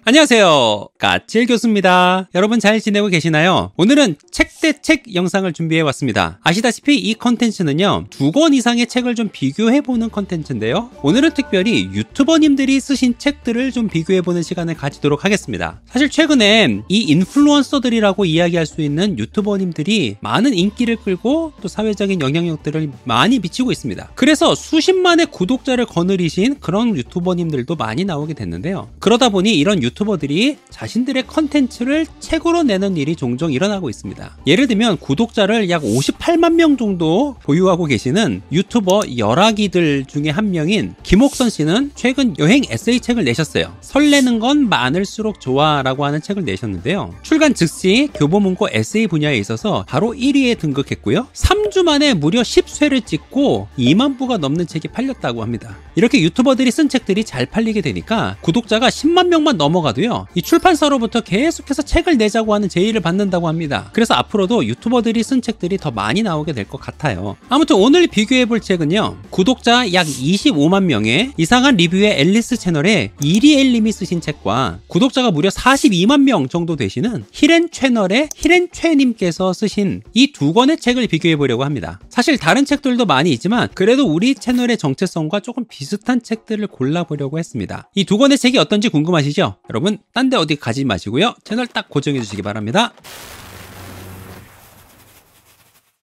안녕하세요, 까칠 교수입니다. 여러분 잘 지내고 계시나요? 오늘은 책 대 책 영상을 준비해 왔습니다. 아시다시피 이 컨텐츠는요 2권 이상의 책을 좀 비교해보는 컨텐츠인데요, 오늘은 특별히 유튜버님들이 쓰신 책들을 좀 비교해보는 시간을 가지도록 하겠습니다. 사실 최근에 이 인플루언서들이라고 이야기할 수 있는 유튜버님들이 많은 인기를 끌고 또 사회적인 영향력들을 많이 미치고 있습니다. 그래서 수십만의 구독자를 거느리신 그런 유튜버님들도 많이 나오게 됐는데요, 그러다 보니 이런 유튜버들이 자신들의 컨텐츠를 책으로 내는 일이 종종 일어나고 있습니다. 예를 들면 구독자를 약 58만 명 정도 보유하고 계시는 유튜버 열악이들 중에 한 명인 김옥선 씨는 최근 여행 에세이 책을 내셨어요. 설레는 건 많을수록 좋아 라고 하는 책을 내셨는데요, 출간 즉시 교보문고 에세이 분야에 있어서 바로 1위에 등극했고요, 3주 만에 무려 10쇄를 찍고 2만 부가 넘는 책이 팔렸다고 합니다. 이렇게 유튜버들이 쓴 책들이 잘 팔리게 되니까 구독자가 10만 명만 넘어가도요 이 출판사로부터 계속해서 책을 내자고 하는 제의를 받는다고 합니다. 그래서 앞으로도 유튜버들이 쓴 책들이 더 많이 나오게 될 것 같아요. 아무튼 오늘 비교해볼 책은요, 구독자 약 25만 명의 이상한 리뷰의 앨리스 채널의 이리엘님이 쓰신 책과 구독자가 무려 42만 명 정도 되시는 히렌 채널의 히렌최님께서 쓰신 이 두 권의 책을 비교해보려고 합니다. 사실 다른 책들도 많이 있지만 그래도 우리 채널의 정체성과 조금 비슷한 책들을 골라보려고 했습니다. 이 두 권의 책이 어떤지 궁금하시죠? 여러분 딴 데 어디 가지 마시고요, 채널 딱 고정해 주시기 바랍니다.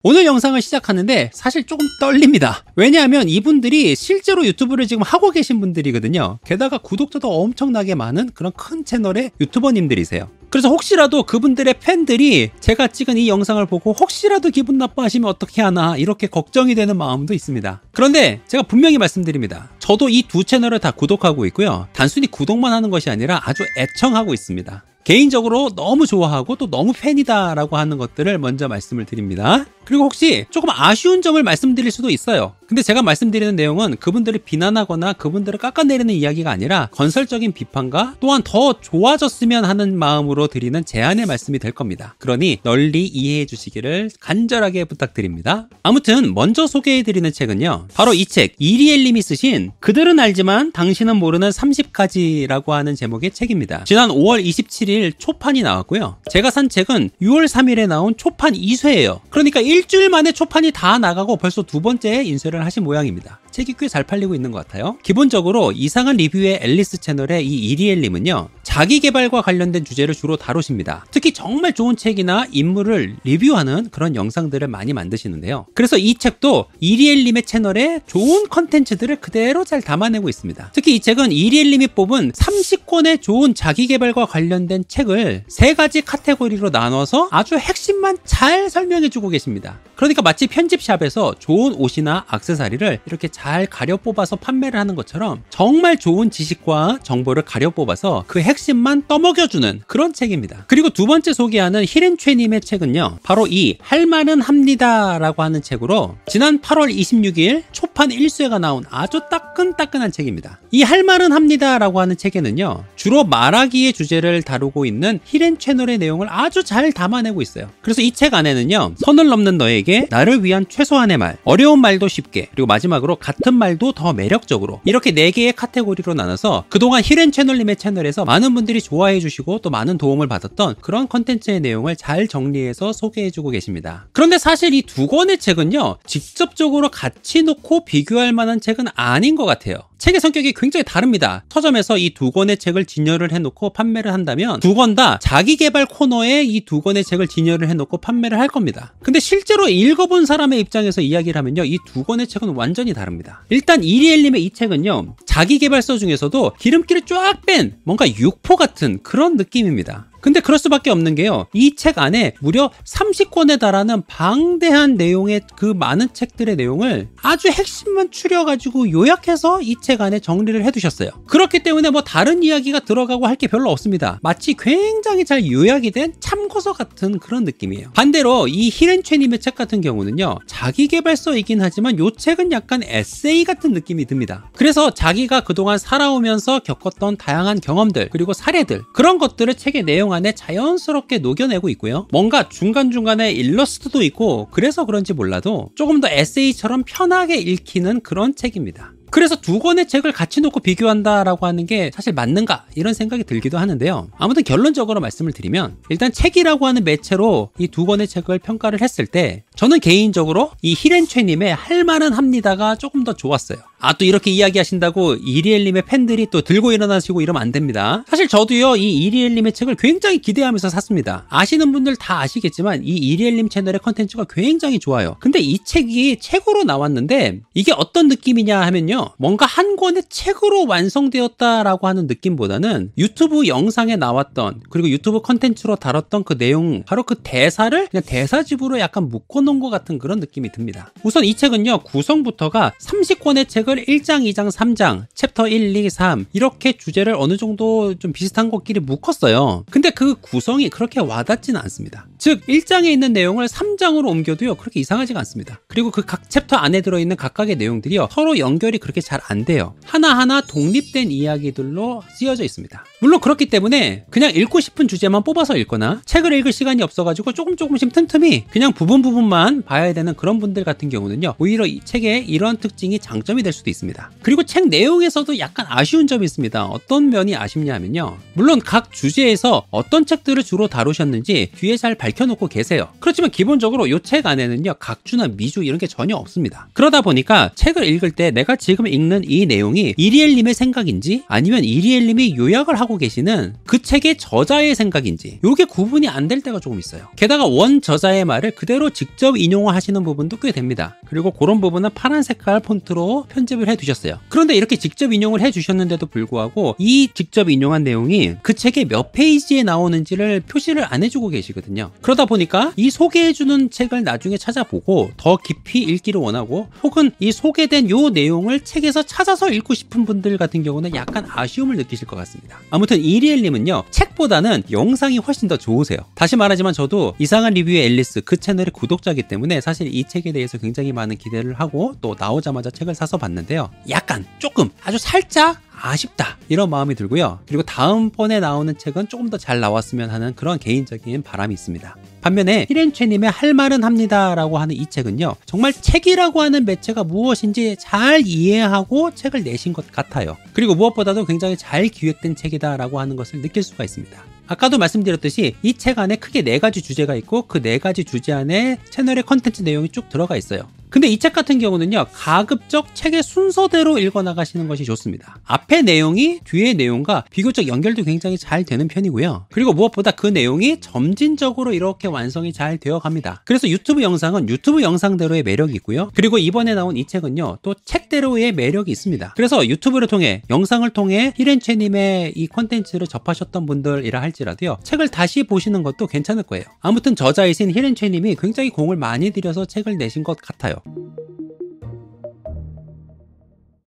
오늘 영상을 시작하는데 사실 조금 떨립니다. 왜냐하면 이분들이 실제로 유튜브를 지금 하고 계신 분들이거든요. 게다가 구독자도 엄청나게 많은 그런 큰 채널의 유튜버님들이세요. 그래서 혹시라도 그분들의 팬들이 제가 찍은 이 영상을 보고 혹시라도 기분 나빠하시면 어떻게 하나 이렇게 걱정이 되는 마음도 있습니다. 그런데 제가 분명히 말씀드립니다. 저도 이 두 채널을 다 구독하고 있고요, 단순히 구독만 하는 것이 아니라 아주 애청하고 있습니다. 개인적으로 너무 좋아하고 또 너무 팬이다 라고 하는 것들을 먼저 말씀을 드립니다. 그리고 혹시 조금 아쉬운 점을 말씀드릴 수도 있어요. 근데 제가 말씀드리는 내용은 그분들을 비난하거나 그분들을 깎아내리는 이야기가 아니라 건설적인 비판과 또한 더 좋아졌으면 하는 마음으로 드리는 제안의 말씀이 될 겁니다. 그러니 널리 이해해 주시기를 간절하게 부탁드립니다. 아무튼 먼저 소개해드리는 책은요, 바로 이 책 이리엘님이 쓰신 그들은 알지만 당신은 모르는 30가지라고 하는 제목의 책입니다. 지난 5월 27일 초판이 나왔고요, 제가 산 책은 6월 3일에 나온 초판 2쇄예요. 그러니까 일주일 만에 초판이 다 나가고 벌써 두 번째 인쇄를 하신 모양입니다. 책이 꽤 잘 팔리고 있는 것 같아요. 기본적으로 이상한 리뷰의 앨리스 채널의 이 이리엘님은요, 자기개발과 관련된 주제를 주로 다루십니다. 특히 정말 좋은 책이나 인물을 리뷰하는 그런 영상들을 많이 만드시는데요, 그래서 이 책도 이리엘님의 채널에 좋은 컨텐츠들을 그대로 잘 담아내고 있습니다. 특히 이 책은 이리엘님이 뽑은 30권의 좋은 자기개발과 관련된 책을 3가지 카테고리로 나눠서 아주 핵심만 잘 설명해주고 계십니다. 그러니까 마치 편집샵에서 좋은 옷이나 액세서리를 이렇게 잘 가려 뽑아서 판매를 하는 것처럼 정말 좋은 지식과 정보를 가려 뽑아서 그 핵심만 떠먹여주는 그런 책입니다. 그리고 두 번째 소개하는 히렌최님의 책은요, 바로 이 할말은 합니다 라고 하는 책으로 지난 8월 26일 초판 1쇄가 나온 아주 따끈따끈한 책입니다. 이 할말은 합니다 라고 하는 책에는요, 주로 말하기의 주제를 다루고 있는 히렌 채널의 내용을 아주 잘 담아내고 있어요. 그래서 이 책 안에는요, 선을 넘는 너에게 나를 위한 최소한의 말, 어려운 말도 쉽게, 그리고 마지막으로 같은 말도 더 매력적으로, 이렇게 4개의 카테고리로 나눠서 그동안 히렌 채널님의 채널에서 많은 분들이 좋아해 주시고 또 많은 도움을 받았던 그런 컨텐츠의 내용을 잘 정리해서 소개해주고 계십니다. 그런데 사실 이 두 권의 책은요, 직접적으로 같이 놓고 비교할 만한 책은 아닌 것 같아요. 책의 성격이 굉장히 다릅니다. 서점에서 이 두 권의 책을 진열을 해놓고 판매를 한다면 두 권 다 자기개발 코너에 이 두 권의 책을 진열을 해놓고 판매를 할 겁니다. 근데 실제로 읽어본 사람의 입장에서 이야기를 하면요, 이 두 권의 책은 완전히 다릅니다. 일단 이리엘님의 이 책은요, 자기개발서 중에서도 기름기를 쫙 뺀 뭔가 육포 같은 그런 느낌입니다. 근데 그럴 수밖에 없는 게요, 이 책 안에 무려 30권에 달하는 방대한 내용의 그 많은 책들의 내용을 아주 핵심만 추려가지고 요약해서 이 책 안에 정리를 해두셨어요. 그렇기 때문에 뭐 다른 이야기가 들어가고 할 게 별로 없습니다. 마치 굉장히 잘 요약이 된 참고서 같은 그런 느낌이에요. 반대로 이 히렌최님의 책 같은 경우는요, 자기개발서이긴 하지만 이 책은 약간 에세이 같은 느낌이 듭니다. 그래서 자기가 그동안 살아오면서 겪었던 다양한 경험들 그리고 사례들, 그런 것들을 책의 내용 안에 자연스럽게 녹여내고 있고요, 뭔가 중간중간에 일러스트도 있고, 그래서 그런지 몰라도 조금 더 에세이처럼 편하게 읽히는 그런 책입니다. 그래서 두 권의 책을 같이 놓고 비교한다라고 하는 게 사실 맞는가 이런 생각이 들기도 하는데요. 아무튼 결론적으로 말씀을 드리면 일단 책이라고 하는 매체로 이 두 권의 책을 평가를 했을 때 저는 개인적으로 이 히렌최님의 할 말은 합니다가 조금 더 좋았어요. 아, 또 이렇게 이야기하신다고 이리엘님의 팬들이 또 들고 일어나시고 이러면 안 됩니다. 사실 저도요, 이 이리엘님의 책을 굉장히 기대하면서 샀습니다. 아시는 분들 다 아시겠지만 이 이리엘님 채널의 컨텐츠가 굉장히 좋아요. 근데 이 책이 책으로 나왔는데 이게 어떤 느낌이냐 하면요, 뭔가 한 권의 책으로 완성되었다라고 하는 느낌보다는 유튜브 영상에 나왔던, 그리고 유튜브 컨텐츠로 다뤘던 그 내용, 바로 그 대사를 그냥 대사집으로 약간 묶어놓은 것 같은 그런 느낌이 듭니다. 우선 이 책은요, 구성부터가 30권의 책을 1장, 2장, 3장, 챕터 1, 2, 3 이렇게 주제를 어느 정도 좀 비슷한 것끼리 묶었어요. 근데 그 구성이 그렇게 와닿지는 않습니다. 즉 1장에 있는 내용을 3장으로 옮겨도요, 그렇게 이상하지가 않습니다. 그리고 그 각 챕터 안에 들어있는 각각의 내용들이요, 서로 연결이 그렇게 잘 안 돼요. 하나하나 독립된 이야기들로 쓰여져 있습니다. 물론 그렇기 때문에 그냥 읽고 싶은 주제만 뽑아서 읽거나 책을 읽을 시간이 없어가지고 조금씩 틈틈이 그냥 부분만 봐야 되는 그런 분들 같은 경우는요, 오히려 이 책의 이런 특징이 장점이 될 수도 있습니다. 그리고 책 내용에서도 약간 아쉬운 점이 있습니다. 어떤 면이 아쉽냐 하면요, 물론 각 주제에서 어떤 책들을 주로 다루셨는지 뒤에 잘 밝혀놓고 계세요. 그렇지만 기본적으로 이 책 안에는요, 각주나 미주 이런 게 전혀 없습니다. 그러다 보니까 책을 읽을 때 내가 지금 읽는 이 내용이 이리엘님의 생각인지 아니면 이리엘님이 요약을 하고 계시는 그 책의 저자의 생각인지 이게 구분이 안 될 때가 조금 있어요. 게다가 원 저자의 말을 그대로 직접 인용하시는 부분도 꽤 됩니다. 그리고 그런 부분은 파란 색깔 폰트로 편집을 해두셨어요. 그런데 이렇게 직접 인용을 해주셨는데도 불구하고 이 직접 인용한 내용이 그 책의 몇 페이지에 나오는지를 표시를 안 해주고 계시거든요. 그러다 보니까 이 소개해주는 책을 나중에 찾아보고 더 깊이 읽기를 원하고, 혹은 이 소개된 요 내용을 책에서 찾아서 읽고 싶은 분들 같은 경우는 약간 아쉬움을 느끼실 것 같습니다. 아무튼 이리엘님은요, 책보다는 영상이 훨씬 더 좋으세요. 다시 말하지만 저도 이상한 리뷰의 앨리스 그 채널의 구독자이기 때문에 사실 이 책에 대해서 굉장히 많은 기대를 하고 또 나오자마자 책을 사서 봤는데요, 약간 조금 아주 살짝 아쉽다 이런 마음이 들고요. 그리고 다음번에 나오는 책은 조금 더 잘 나왔으면 하는 그런 개인적인 바람이 있습니다. 반면에 히렌최님의 할 말은 합니다 라고 하는 이 책은요, 정말 책이라고 하는 매체가 무엇인지 잘 이해하고 책을 내신 것 같아요. 그리고 무엇보다도 굉장히 잘 기획된 책이다 라고 하는 것을 느낄 수가 있습니다. 아까도 말씀드렸듯이 이 책 안에 크게 4가지 주제가 있고 그 4가지 주제 안에 채널의 컨텐츠 내용이 쭉 들어가 있어요. 근데 이 책 같은 경우는요, 가급적 책의 순서대로 읽어나가시는 것이 좋습니다. 앞의 내용이 뒤의 내용과 비교적 연결도 굉장히 잘 되는 편이고요. 그리고 무엇보다 그 내용이 점진적으로 이렇게 완성이 잘 되어 갑니다. 그래서 유튜브 영상은 유튜브 영상대로의 매력이 있고요. 그리고 이번에 나온 이 책은요, 또 책대로의 매력이 있습니다. 그래서 유튜브를 통해, 영상을 통해 히렌최님의 이 콘텐츠를 접하셨던 분들이라 할지라도요, 책을 다시 보시는 것도 괜찮을 거예요. 아무튼 저자이신 히렌최님이 굉장히 공을 많이 들여서 책을 내신 것 같아요.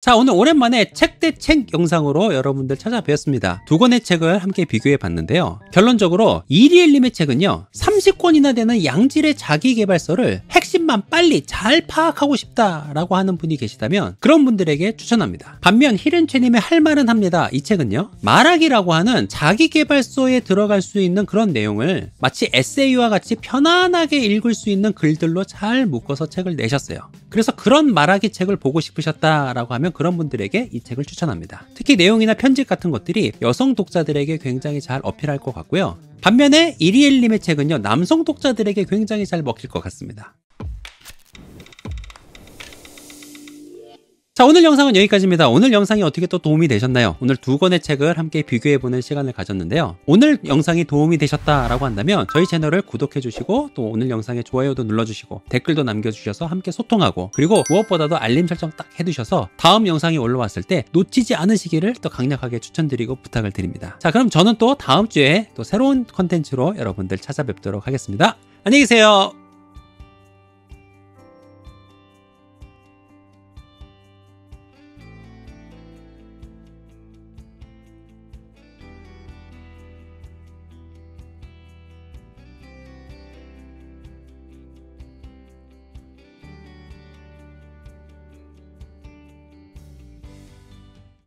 자, 오늘 오랜만에 책 대 책 영상으로 여러분들 찾아뵈었습니다. 두 권의 책을 함께 비교해 봤는데요, 결론적으로 이리엘님의 책은요, 30권이나 되는 양질의 자기계발서를 핵심만 빨리 잘 파악하고 싶다라고 하는 분이 계시다면 그런 분들에게 추천합니다. 반면 히렌최님의 할 말은 합니다 이 책은요, 말하기라고 하는 자기계발서에 들어갈 수 있는 그런 내용을 마치 에세이와 같이 편안하게 읽을 수 있는 글들로 잘 묶어서 책을 내셨어요. 그래서 그런 말하기 책을 보고 싶으셨다라고 하면 그런 분들에게 이 책을 추천합니다. 특히 내용이나 편집 같은 것들이 여성 독자들에게 굉장히 잘 어필할 것 같고요. 반면에 이리엘님의 책은요, 남성 독자들에게 굉장히 잘 먹힐 것 같습니다. 자, 오늘 영상은 여기까지입니다. 오늘 영상이 어떻게 또 도움이 되셨나요? 오늘 두 권의 책을 함께 비교해보는 시간을 가졌는데요, 오늘 영상이 도움이 되셨다라고 한다면 저희 채널을 구독해주시고 또 오늘 영상에 좋아요도 눌러주시고 댓글도 남겨주셔서 함께 소통하고, 그리고 무엇보다도 알림 설정 딱 해두셔서 다음 영상이 올라왔을 때 놓치지 않으시기를 또 강력하게 추천드리고 부탁을 드립니다. 자, 그럼 저는 또 다음 주에 또 새로운 컨텐츠로 여러분들 찾아뵙도록 하겠습니다. 안녕히 계세요.